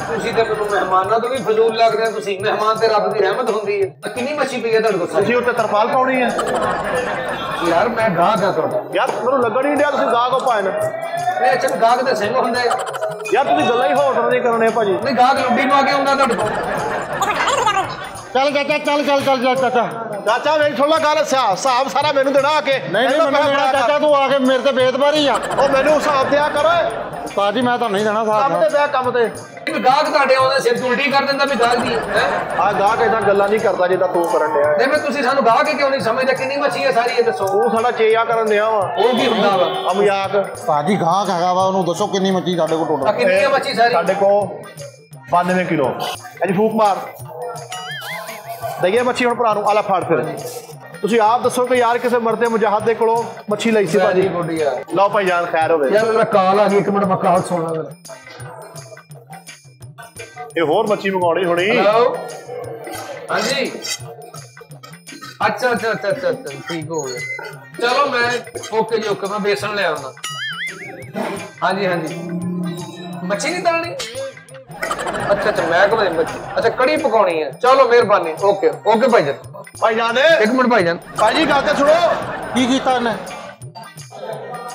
ਤੁਸੀਂ ਤਾਂ ਮੈਨੂੰ ਮਹਿਮਾਨਾਂ ਤੋਂ ਵੀ ਫਜ਼ੂਲ ਲੱਗਦੇ ਆ। ਤੁਸੀਂ ਮਹਿਮਾਨ ਤੇ ਰੱਬ ਦੀ ਰਹਿਮਤ ਹੁੰਦੀ ਹੈ। ਕਿੰਨੀ ਮੱਛੀ ਪਈ ਹੈ ਤੁਹਾਡੇ ਕੋਲ? ਤੁਸੀਂ ਉੱਤੇ ਤਰਪਾਲ ਪਾਉਣੀ ਹੈ? ਯਾਰ ਮੈਂ ਗਾਹਕ ਆ ਤੁਹਾਡਾ। ਯਾਰ ਮੈਨੂੰ ਲੱਗਣ ਨਹੀਂ ਡਿਆ ਤੁਸੀਂ ਗਾਹਕ ਹੋ ਪਾਏ ਨੇ। ਨਹੀਂ ਅੱਛਾ ਗਾਹਕ ਦੇ ਸਿੰਘ ਹੁੰਦੇ ਯਾਰ ਤੁਸੀਂ ਗੱਲਾਂ ਹੀ ਹੋਰ ਤਰ੍ਹਾਂ ਦੀਆਂ ਕਰਨੇ ਭਾਜੀ। ਨਹੀਂ ਗਾਹਕ ਲੁੱਡੀ ਪਾ ਕੇ ਆਉਂਦਾ ਤੁਹਾਡੇ ਕੋਲ। ਚੱਲ ਚਾਚਾ, ਚੱਲ ਚਾਚਾ। ਚਾਚਾ ਮੇਰੀ ਥੋੜਾ ਗੱਲ ਹਿਸਾਬ ਸਾਰਾ ਮੈਨੂੰ ਦੇਣਾ ਆ ਕੇ। ਨਹੀਂ ਮੈਨੂੰ ਦੇਣਾ ਚਾਚਾ, ਤੂੰ ਆ ਕੇ ਮੇਰੇ ਤੇ ਬੇਇੱਜ਼ਤੀ ਆ। ਉਹ ਮੈਨੂੰ ਹਿਸਾਬ ਦਿਆ ਕਰ। ਉਸਤਾਦ ਜੀ ਮੈਂ ਤੁਹਾਨੂੰ ਨਹੀਂ ਦੇਣਾ ਹਿਸਾਬ। ਕੰਮ ਤੇ ਬੈ ਕੰਮ ਤੇ। ਗਾਹਕ ਤੁਹਾਡੇ ਆਉਂਦੇ ਸਿਰ ਉਲਟੀ ਕਰ ਦਿੰਦਾ ਵੀ ਗਾਹਕ ਦੀ ਹੈ। ਆ ਗਾਹਕ ਏਦਾਂ ਗੱਲਾਂ ਨਹੀਂ ਕਰਦਾ ਜਿੱਦਾਂ ਤੂੰ ਕਰਨ ਡਿਆ। ਨਹੀਂ ਮੈਂ ਤੁਸੀਂ ਸਾਨੂੰ ਗਾਹਕ ਕਿਉਂ ਨਹੀਂ ਸਮਝਦੇ? ਕਿੰਨੀ ਮੱਛੀ ਹੈ ਸਾਰੀ ਇਹ ਦੱਸੋ। ਤੂੰ ਸਾਡਾ ਚੇਆ ਕਰਨ ਡਿਆ ਵਾ। ਉਹ ਕੀ ਹੁੰਦਾ ਵਾ? ਆ ਮਜ਼ਾਕ। ਉਸਤਾਦ ਜੀ ਗਾਹਕ ਹੈਗਾ ਵਾ, ਉਹਨੂੰ ਦੱਸੋ ਕਿੰਨੀ ਮੱਛੀ ਸਾਡੇ ਕੋਲ ਟੋਟਲ? ਕਿੰਨੀ ਹੈ ਮੱਛੀ ਸਾਰੀ? ਸਾਡੇ ਕੋਲ 92 ਕਿਲੋ। ਅੱਜ ਫੂਕ ਮਾਰ ਦਈਏ ਮੱਛੀ ਹੁਣ ਭਰਾ ਨੂੰ। ਆਲਾ ਫੜ ਫਿਰ। ਤੁਸੀਂ ਆਪ ਦੱਸੋ ਕਿ ਯਾਰ ਕਿਸੇ ਮਰਦੇ ਮੁਜਾਹਦ ਦੇ ਕੋਲੋਂ ਮੱਛੀ ਲਈ ਸੀ ਭਾਜੀ। ਲਓ ਭਾਈ ਜਾਨ ਖੈਰ ਹੋਵੇ। ਯਾਰ ਮੇਰਾ ਕਾਲ ਆ ਗਈ, ਇੱਕ ਮਿੰਟ ਮੈਂ ਕਾਲ ਸੁਣਨਾ ਮੇਰਾ। ਇਹ ਹੋਰ ਮੱਛੀ ਮੰਗਾਉਣੀ ਹੋਣੀ। ਹੈਲੋ ਹਾਂਜੀ। ਅੱਛਾ ਠੀਕ ਹੋ ਗਿਆ। ਚਲੋ ਮੈਂ ਓਕੇ ਜੀ ਓਕੇ, ਮੈਂ ਬੇਸਣ ਲੈ ਆਉਂਦਾ। ਹਾਂਜੀ ਮੱਛੀ ਨਹੀਂ ਤਲਣੀ? ਅੱਛਾ ਮੈਂ ਕਹਾਂ ਮੱਛੀ। ਅੱਛਾ ਕੜੀ ਪਕਾਉਣੀ ਹੈ। ਚਲੋ ਮਿਹਰਬਾਨੀ। ਓਕੇ ਭਾਈ ਜਾਨ ਇੱਕ ਮਿੰਟ ਭਾਈ ਜਾਨ। ਭਾਜੀ ਗੱਲ ਤੇ ਸੁਣੋ। ਕੀ ਕੀਤਾ ਇਹਨੇ?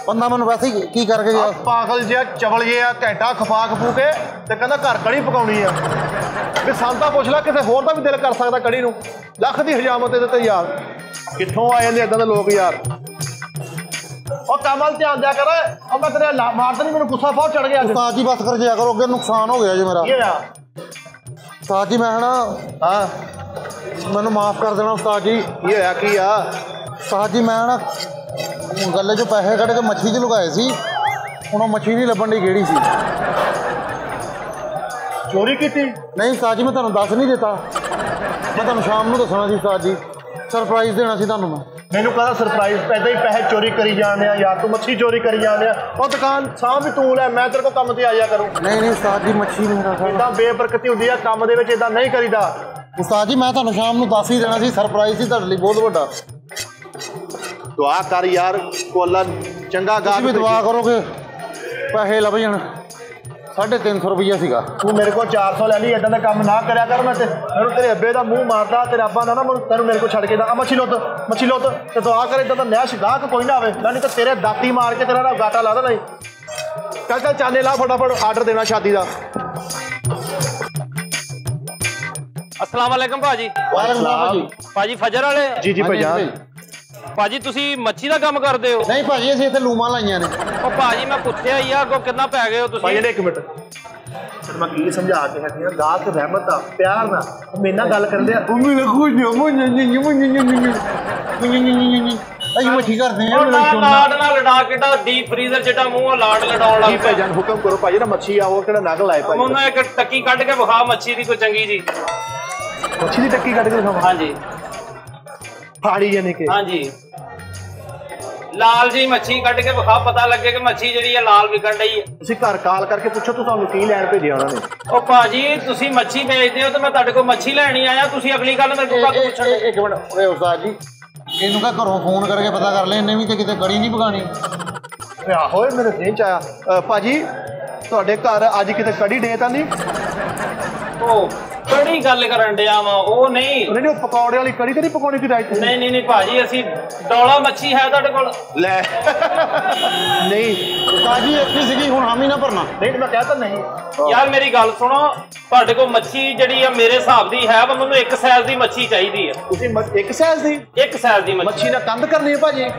ਬੰਦਾ ਮੈਨੂੰ ਵੈਸੇ ਹੀ ਕੀ ਕਰਕੇ ਗਿਆ? ਪਾਗਲ ਜਿਹਾ ਚਵਲ ਜਿਹਾ ਘੰਟਾ ਖਪਾ ਖਪੂ ਕੇ ਤੇ ਕਹਿੰਦਾ ਘਰ ਕੜੀ ਪਕਾਉਣੀ ਆ। ਵੀ ਸੰਤਾ ਪੁੱਛ ਲੈ, ਕਿਸੇ ਹੋਰ ਦਾ ਵੀ ਦਿਲ ਕਰ ਸਕਦਾ ਕੜੀ ਨੂੰ। ਲੱਖ ਦੀ ਹਜਾਮਤ ਇਹਦੇ ਤੇ ਯਾਰ। ਕਿੱਥੋਂ ਆ ਜਾਂਦੇ ਏਦਾਂ ਦੇ ਲੋਕ ਯਾਰ। ਉਹ ਕਮਲ ਧਿਆਨ ਦਿਆ ਕਰ। ਉਹ ਮੈਂ ਤੇਰੇ ਮਾਰਦਾ ਨਹੀਂ, ਮੈਨੂੰ ਗੁੱਸਾ ਬਹੁਤ ਚੜ ਗਿਆ। ਉਸਤਾਦ ਜੀ ਬਸ ਕਰ ਜਿਆ ਕਰੋ, ਅੱਗੇ ਨੁਕਸਾਨ ਹੋ ਗਿਆ ਜੀ ਮੇਰਾ। ਕੀ ਹੋਇਆ? ਉਸਤਾਦ ਜੀ ਮੈਂ ਹਾਂ ਮੈਨੂੰ ਮਾਫ ਕਰ ਦੇਣਾ ਉਸਤਾਦ ਜੀ। ਕੀ ਹੋਇਆ? ਕੀ ਆ? ਉਸਤਾਦ ਜੀ ਮੈਂ ਗੱਲੇ 'ਚੋਂ ਪੈਸੇ ਕੱਢ ਕੇ ਮੱਛੀ 'ਚ ਲੁਕਾਏ ਸੀ। ਹੁਣ ਉਹ ਮੱਛੀ ਨਹੀਂ ਲੱਭਣ ਦੀ ਕਿਹੜੀ ਸੀ। ਚੋਰੀ ਕੀਤੀ? ਨਹੀਂ ਉਸਤਾਦ ਜੀ ਮੈਂ ਤੁਹਾਨੂੰ ਦੱਸ ਨਹੀਂ ਦਿੱਤਾ। ਮੈਂ ਤੁਹਾਨੂੰ ਸ਼ਾਮ ਨੂੰ ਦੱਸਣਾ ਸੀ ਉਸਤਾਦ ਜੀ, ਸਰਪ੍ਰਾਈਜ਼ ਦੇਣਾ ਸੀ ਤੁਹਾਨੂੰ ਮੈਂ। ਮੈਨੂੰ ਕਹਿੰਦਾ ਸਰਪ੍ਰਾਈਜ਼ ਪੈਦਾ ਹੀ ਪੈਸੇ ਚੋਰੀ ਕਰੀ ਜਾਂਦੇ ਆ ਯਾਰ। ਤੂੰ ਮੱਛੀ ਚੋਰੀ ਕਰੀ ਜਾਂਦੇ ਆ। ਉਹ ਦੁਕਾਨ ਸਾਂਭ ਵੀ ਤੂੰ ਲੈ, ਮੈਂ ਤੇਰੇ ਕੋਲ ਕੰਮ ਤੇ ਆ ਜਾ ਕਰੂੰ। ਨਹੀਂ ਉਸਤਾਦ ਜੀ ਮੱਛੀ ਨਹੀਂ ਰੱਖਾ। ਇਦਾਂ ਬੇਬਰਕਤੀ ਹੁੰਦੀ ਆ ਕੰਮ ਦੇ ਵਿੱਚ, ਇਦਾਂ ਨਹੀਂ ਕਰੀਦਾ। ਉਸਤਾਦ ਜੀ ਮੈਂ ਤੁਹਾਨੂੰ ਸ਼ਾਮ ਨੂੰ ਦੱਸ ਹੀ ਦੇਣਾ ਸੀ, ਸਰਪ੍ਰਾਈਜ਼ ਸੀ ਤੁਹਾਡੇ ਲਈ ਬਹੁਤ ਵੱਡਾ। ਦੁਆ ਕਰ ਯਾਰ, ਕੋ ਅੱਲਾ ਚੰਗਾ ਗਾ। ਤੁਸੀਂ ਵੀ ਦੁਆ ਕਰੋਗੇ ਪੈਸੇ ਲੱਭ ਜਾਣ। 350 ਰੁਪਈਆ ਸੀਗਾ। ਤੂੰ ਮੇਰੇ ਕੋਲ 400 ਲੈ ਲਈ, ਏਦਾਂ ਦਾ ਕੰਮ ਨਾ ਕਰਿਆ ਕਰ। ਮੈਂ ਤੇ ਮੈਨੂੰ ਤੇਰੇ ਅੱਬੇ ਦਾ ਮੂੰਹ ਮਾਰਦਾ, ਤੇਰੇ ਅੱਬਾ ਦਾ ਨਾ ਤੈਨੂੰ ਮੇਰੇ ਕੋਲ ਛੱਡ ਕੇ ਦਾ ਮੱਛੀ ਲੁੱਤ ਤੇ ਦੁਆ ਕਰ ਏਦਾਂ ਦਾ ਨੈਸ਼ ਗਾਹਕ ਕੋਈ ਨਾ ਆਵੇ, ਨਹੀਂ ਤਾਂ ਤੇਰੇ ਦਾਤੀ ਮਾਰ ਕੇ ਤੇਰਾ ਨਾ ਗਾਟਾ ਲਾ ਦੇਣਾ। ਚੱਲ ਚਾਨੇ ਲਾ ਫਟਾਫਟ, ਆਰਡਰ ਦੇਣਾ ਸ਼ਾਦੀ ਦਾ। अस्सलाम वालेकुम भाजी। भाजी फजर वाले? जी भाईजान। भाजी तुसी मच्छी दा काम करदे हो? नहीं भाजी ਅਸੀਂ ਇੱਥੇ ਲੂਮਾਂ ਲਾਈਆਂ ਨੇ। ਉਹ ਭਾਜੀ ਮੈਂ ਪੁੱਛਿਆ ਹੀ ਆ ਅੱਗੋਂ ਕਿੰਨਾ ਪੈ ਗਏ ਹੋ ਤੁਸੀਂ? ਭਾਈ ਇੱਕ ਮਿੰਟ ਮੈਂ ਕੀ ਸਮਝਾ ਕੇ ਹਟਿਆ, ਗਾਹਕ ਰਹਿਮਤ ਆ ਪਿਆਰ ਨਾਲ ਮੇਰੇ ਨਾਲ ਗੱਲ ਕਰਦੇ ਆ। ਅਸੀਂ ਮੱਛੀ ਕਰਦੇ ਆ। ਲਾਡ ਨਾਲ ਲਡਾ ਕਿੱਡਾ ਡੀਪ ਫਰੀਜ਼ਰ ਜਿੱਡਾ ਮੂੰਹ ਲਾਡ ਲਡਾਉਣ ਲੱਗ ਪਿਆ। ਭਾਈਜਾਨ ਹੁਕਮ ਕਰੋ ਭਾਜੀ, ਨਾ ਮੱਛੀ ਆ ਉਹ ਕਿਹੜਾ ਨਗ ਲਾਏ ਭਾਈ। ਮੈਨੂੰ ਇੱਕ ਟੱਕੀ ਕੱਢ ਕੇ ਵਿਖਾ ਮੱਛੀ ਦੀ ਕੋਈ ਚੰਗੀ ਜੀ। ਮੱਛੀ ਦੀ ਟੱਕੀ ਕੱਢ ਕੇ ਦਿਖਾਵਾਂ? ਹਾਂਜੀ ਫਾੜੀ ਜਾਨੇ ਕਿ? ਹਾਂਜੀ ਲਾਲ ਜੀ ਮੱਛੀ ਕੱਢ ਕੇ ਵਿਖਾ, ਪਤਾ ਲੱਗੇ ਕਿ ਮੱਛੀ ਜਿਹੜੀ ਆ ਲਾਲ ਵਿਕਣ ਡਈ ਹੈ। ਤੁਸੀਂ ਘਰ ਕਾਲ ਕਰਕੇ ਪੁੱਛੋ ਤੂੰ ਤੁਹਾਨੂੰ ਕੀ ਲੈਣ ਭੇਜਿਆ ਉਹਨਾਂ ਨੇ। ਉਹ ਭਾਜੀ ਤੁਸੀਂ ਮੱਛੀ ਵੇਚਦੇ ਹੋ ਤੇ ਮੈਂ ਤੁਹਾਡੇ ਕੋਲ ਮੱਛੀ ਲੈਣੀ ਆਇਆ, ਤੁਸੀਂ ਅਗਲੀ ਗੱਲ ਮੇਰੇ ਕੋਲ ਪੁੱਛਣ। ਇੱਕ ਮਿੰਟ ਓਏ ਉਸਤਾਦ ਜੀ, ਇਹਨੂੰ ਕਹ ਘਰੋਂ ਫੋਨ ਕਰਕੇ ਪਤਾ ਕਰ ਲੈ, ਇਹਨੇ ਵੀ ਤੇ ਕਿਤੇ ਕੜੀ ਨਹੀਂ ਪਕਾਣੀ। ਆਹੋ ਮੇਰੇ ਦੇਹ ਚ ਆਇਆ। ਭਾਜੀ ਤੁਹਾਡੇ ਘਰ ਅੱਜ ਕਿਤੇ ਕੜੀ ਡੇ ਤਾਂ ਨਹੀਂ? ਉਹ ਕੜੀ ਗੱਲ ਕਰਨ ਡਿਆ ਵਾ, ਉਹ ਨਹੀਂ ਉਹਨੇ ਉਹ ਪਕੌੜੇ ਵਾਲੀ ਕੜੀ ਤਾਂ ਨਹੀਂ ਪਕਾਉਣੀ ਕਿ ਰਾਈਟ? ਨਹੀਂ ਭਾਜੀ ਅਸੀਂ ਡੋਲਾ ਮੱਛੀ ਹੈ ਤੁਹਾਡੇ ਕੋਲ? ਲੈ ਨਹੀਂ ਭਾਜੀ ਇੱਥੇ ਸੀਗੀ, ਹੁਣ ਹਾਮੀ ਨਾ ਭਰਨਾ। ਨਹੀਂ ਮੈਂ ਕਹਿਤਾ ਨਹੀਂ ਯਾਰ ਮੇਰੀ ਗੱਲ ਸੁਣੋ, ਤੁਹਾਡੇ ਕੋਲ ਮੱਛੀ ਜਿਹੜੀ ਆ ਮੇਰੇ ਹਿਸਾਬ ਦੀ ਹੈ ਵਾ, ਮੈਨੂੰ ਇੱਕ ਸਾਈਜ਼ ਦੀ ਮੱਛੀ ਚਾਹੀਦੀ ਹੈ। ਤੁਸੀਂ ਇੱਕ ਸਾਈਜ਼ ਦੀ? ਇੱਕ ਸਾਈਜ਼ ਦੀ ਮੱਛੀ ਨਾਲ ਕੰਧ ਕਰਨੀ ਹੈ ਭਾਜੀ?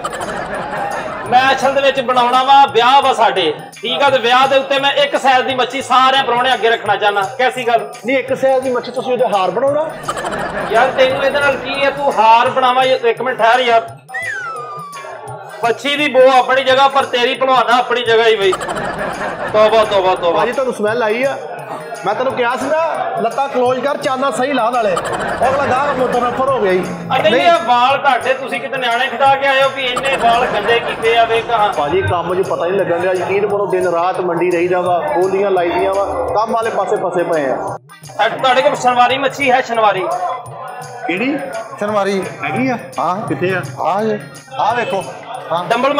ਮੈਂ ਅਸਲ ਦੇ ਵਿੱਚ ਬਣਾਉਣਾ ਵਾ ਵਿਆਹ ਵਾ ਸਾਡੇ, ਠੀਕ ਆ, ਤੇ ਵਿਆਹ ਦੇ ਉੱਤੇ ਮੈਂ ਇੱਕ ਸਾਈਜ਼ ਦੀ ਮੱਛੀ ਸਾਰੇ ਪ੍ਰਾਹੁਣੇ ਅੱਗੇ ਰੱਖਣਾ ਚਾਹਨਾ। ਕੈਸੀ ਗੱਲ? ਨਹੀਂ ਇੱਕ ਸਾਈਜ਼ ਦੀ ਮੱਛੀ ਤੁਸੀਂ ਉਹਦੇ ਹਾਰ ਬਣਾਉਣਾ? ਯਾਰ ਤੈਨੂੰ ਇਹਦੇ ਨਾਲ ਕੀ ਹੈ, ਤੂੰ ਹਾਰ ਬਣਾਵਾ? ਇੱਕ ਮਿੰਟ ਠਹਿਰ ਯਾਰ, ਮੱਛੀ ਦੀ ਬੋ ਆਪਣੀ ਜਗ੍ਹਾ ਪਰ ਤੇਰੀ ਭਲਵਾਨਾ ਆਪਣੀ ਜਗ੍ਹਾ ਹੀ ਬਈ। ਤੋਬਾ ਤੋਬਾ ਤੋਬਾ। ਭਾਜੀ ਤੁਹਾਨੂੰ ਸਮੈਲ ਆਈ ਆ? ਮੈਂ ਤੈਨੂੰ ਕਿਹਾ ਸੀ ਨਾ ਲੱਤਾਂ ਕਲੋਜ਼ ਕਰ, ਚਾਨਾ ਸਹੀ ਲਾ ਨਾਲੇ। ਅਗਲਾ ਗਾਹਕ ਮੁਤਨਫਰ ਹੋ ਗਿਆ ਜੀ। ਨਹੀਂ ਇਹ ਵਾਲ ਤੁਹਾਡੇ ਤੁਸੀਂ ਕਿਤੇ ਨਿਆਣੇ ਖਿਡਾ ਕੇ ਆਏ ਹੋ ਵੀ ਇੰਨੇ ਵਾਲ ਗੰਦੇ ਕੀਤੇ ਆ? ਵੇਖ ਕਹਾਂ ਭਾਜੀ ਕੰਮ 'ਚ ਪਤਾ ਨਹੀਂ ਲੱਗਣ ਡਿਆ, ਯਕੀਨ ਕਰੋ ਦਿਨ ਰਾਤ ਮੰਡੀ ਰਹੀਦਾ ਵਾ, ਗੋਲੀਆਂ ਲਾਈਦੀਆਂ ਵਾ, ਕੰਮ ਵਾਲੇ ਪਾਸੇ ਫਸੇ ਪਏ ਆ। ਤੁਹਾਡੇ ਕੋਲ ਸ਼ਨਵਾਰੀ ਮੱਛੀ ਹੈ? ਸ਼ਨਵਾਰੀ ਕਿਹੜੀ ਸ਼ਨਵਾਰੀ ਹੈਗੀ ਆ? ਹਾਂ ਕਿੱਥੇ ਆ? ਆ ਜੇ ਆ ਵੇਖੋ ਡੰਬਲ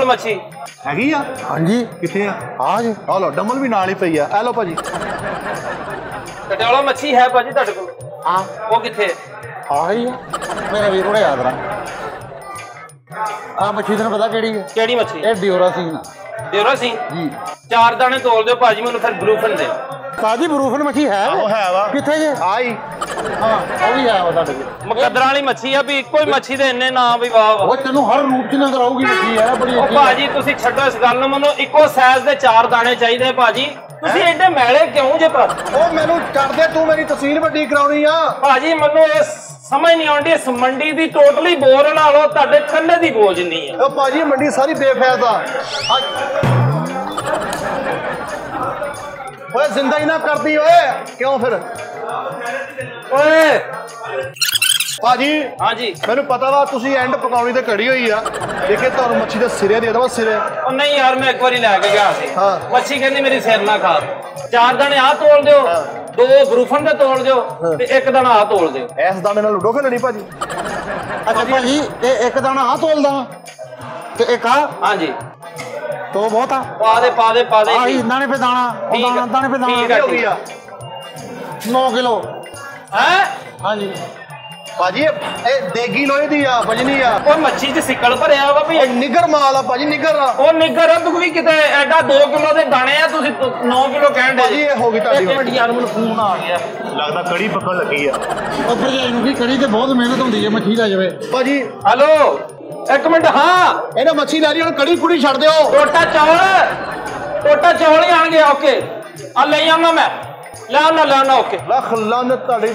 ਮੱਛੀ ਹੈਗੀ ਆ? ਹਾਂਜੀ ਕਿੱਥੇ ਆ? ਆ ਜੇ ਆ ਲੋ ਡੰਬਲ ਵੀ ਨਾਲ ਹੀ ਪਈ ਆ। ਆ ਲੋ ਭਾਜੀ ਕਟਿਆਲਾ ਮੱਛੀ ਹੈ ਭਾਜੀ ਤੁਹਾਡੇ ਕੋਲ? ਹਾਂ ਉਹ ਕਿੱਥੇ? ਆ ਹੀ ਆ ਮੇਰਾ ਵੀਰ ਕੋਲੇ ਯਾਦ ਰਾਂ। ਆ ਮੱਛੀ ਤੈਨੂੰ ਪਤਾ ਕਿਹੜੀ ਹੈ? ਕਿਹੜੀ ਮੱਛੀ? ਇਹ ਡਿਓਰਾ ਸਿੰਘ ਦੇਵਰਾ ਸਿੰਘ ਜੀ। 4 ਦਾਣੇ ਤੋਲ ਦਿਓ ਭਾਜੀ, ਮੈਨੂੰ ਫਿਰ ਬਰੂਫਨ ਦੇ। ਕਾਦੀ ਬਰੂਫਨ ਮੱਛੀ ਹੈ? ਉਹ ਹੈ ਵਾ। ਕਿੱਥੇ ਜੇ? ਆਈ ਹਾਂ ਉਹ ਵੀ ਹੈ ਵਾ ਸਾਡੇ ਕੋਲ। ਮੁਕੱਦਰਾਂ ਵਾਲੀ ਮੱਛੀ ਆ ਵੀ ਇੱਕੋ ਹੀ ਮੱਛੀ ਦੇ ਇੰਨੇ ਨਾਮ ਵੀ ਵਾਹ ਉਹ ਤੈਨੂੰ ਹਰ ਰੂਪ ਚ ਨਾ ਕਰਾਉਗੀ ਮੱਛੀ ਹੈ ਬੜੀ। ਉਹ ਭਾਜੀ ਤੁਸੀਂ ਛੱਡੋ ਇਸ ਗੱਲ ਨੂੰ, ਮੈਨੂੰ ਇੱਕੋ ਸਾਈਜ਼ ਦੇ 4 ਦਾਣੇ ਚਾਹੀਦੇ ਭਾਜੀ। ਤੁਸੀਂ ਐਡੇ ਮੈਲੇ ਕਿਉਂ ਜੇ? ਪਰ ਉਹ ਮੈਨੂੰ ਕਰਦੇ, ਤੂੰ ਮੇਰੀ ਤਸਵੀਰ ਵੱਡੀ ਕਰਾਉਣੀ ਆ ਭਾਜੀ। ਮੈਨੂੰ ਇਹ ਸਮਝ ਨਹੀਂ ਆਉਂਦੀ, ਇਸ ਮੰਡੀ ਦੀ ਟੋਟਲੀ ਬੋਰ ਲਾ ਲਓ, ਤੁਹਾਡੇ ਕੱਲੇ ਦੀ ਬੋਝ ਨਹੀਂ ਹੈ। ਉਹ ਭਾਜੀ ਮੰਡੀ ਸਾਰੀ ਬੇਫਾਇਦ ਆ। ਓਏ ਜ਼ਿੰਦਾ ਹੀ ਨਾ ਕਰਦੀ ਓਏ, ਕਿਉਂ ਫਿਰ? ਓਏ ਭਾਜੀ ਹਾਂਜੀ ਮੈਨੂੰ ਪਤਾ ਵਾ ਤੁਸੀਂ ਐਂਡ ਪਕਾਉਣੀ ਤੇ ਕੜੀ ਹੋਈ ਆ, ਦੇਖੇ ਤੁਹਾਨੂੰ ਮੱਛੀ ਦੇ ਸਿਰੇ ਦੇ ਦਵਾ ਸਿਰੇ। ਉਹ ਨਹੀਂ ਯਾਰ, ਮੈਂ ਇੱਕ ਵਾਰੀ ਲੈ ਕੇ ਗਿਆ ਸੀ, ਹਾਂ। ਮੱਛੀ ਕਹਿੰਦੀ ਮੇਰੀ ਸਿਰ ਨਾ ਖਾ। 4 ਦਾਣੇ ਆਹ ਤੋਲ ਦਿਓ, 2 ਬਰੂਫਨ ਦੇ ਤੋਲ ਦਿਓ ਤੇ 1 ਦਾਣਾ ਆਹ ਤੋਲ ਦਿਓ। ਇਸ ਦਾਣੇ ਨਾਲ ਲੁੱਡੋ ਖੇਲਣੀ ਭਾਜੀ? ਅੱਛਾ ਭਾਜੀ ਇਹ ਇੱਕ ਦਾਣਾ ਆ ਤੋਲਦਾ ਤੇ ਇੱਕ ਆ? ਹਾਂਜੀ ਤੋ ਬਹੁਤ ਆ। ਪਾ ਦੇ ਆਹੀ ਦਾਣੇ ਪੇ ਦਾਣਾ, ਉਹ ਦਾਣੇ ਪੇ ਠੀਕ ਦਾਣਾ ਆ। ਹੋ ਗਈ ਆ 9 ਕਿਲੋ। ਹੈ ਹਾਂਜੀ ਭਾਜੀ, ਇਹ ਦੇਗੀ ਲੋਹੇ ਦੀ ਆ, ਵਜਨੀ ਆ। ਉਹ ਮੱਛੀ 'ਚ ਸਿੱਕਲ ਭਰਿਆ ਵਾ ਵੀ। ਨਿੱਗਰ ਮਾਲ ਆ ਭਾਜੀ, ਨਿੱਗਰ ਆ। ਉਹ ਨਿੱਗਰ ਆ, ਤੂੰ ਵੀ ਕਿਤੇ ਐਡਾ 2 ਕਿਲੋ ਦੇ ਦਾਣੇ ਆ, ਤੁਸੀਂ 9 ਕਿਲੋ ਕਹਿਣ ਦੇ। ਭਾਜੀ ਇਹ ਹੋ ਗਈ ਤੁਹਾਡੀ। ਇੱਕ ਮਿੰਟ ਯਾਰ, ਮੈਨੂੰ ਫੋਨ ਆ ਗਿਆ। ਲੱਗਦਾ ਕੜੀ ਪੱਕਣ ਲੱਗੀ ਆ। ਉਹ ਭਰਜਾਈ ਨੂੰ ਕੀ ਕੜੀ ਤੇ ਬਹੁਤ ਮਿਹਨਤ ਹੁੰਦੀ ਹੈ ਮੱਛੀ ਲੈ ਜਾਵੇ। ਭਾਜੀ ਹੈਲੋ ਇੱਕ ਮਿੰਟ। ਹਾਂ ਇਹਨਾਂ ਮੱਛੀ ਲੈ ਲਈ, ਹੁਣ ਕੜੀ ਕੁੜੀ ਛੱਡ ਦਿਓ। ਟੋਟਾ ਚੌਲ ਹੀ ਆਣਗੇ। ਓਕੇ ਆ ਲੈ ਆਉਣਾ, ਮੈਂ ਲੈ ਆਉਣਾ ਓਕੇ। ਲੱਖ ਲਾਨਤ ਤੁਹਾਡੀ।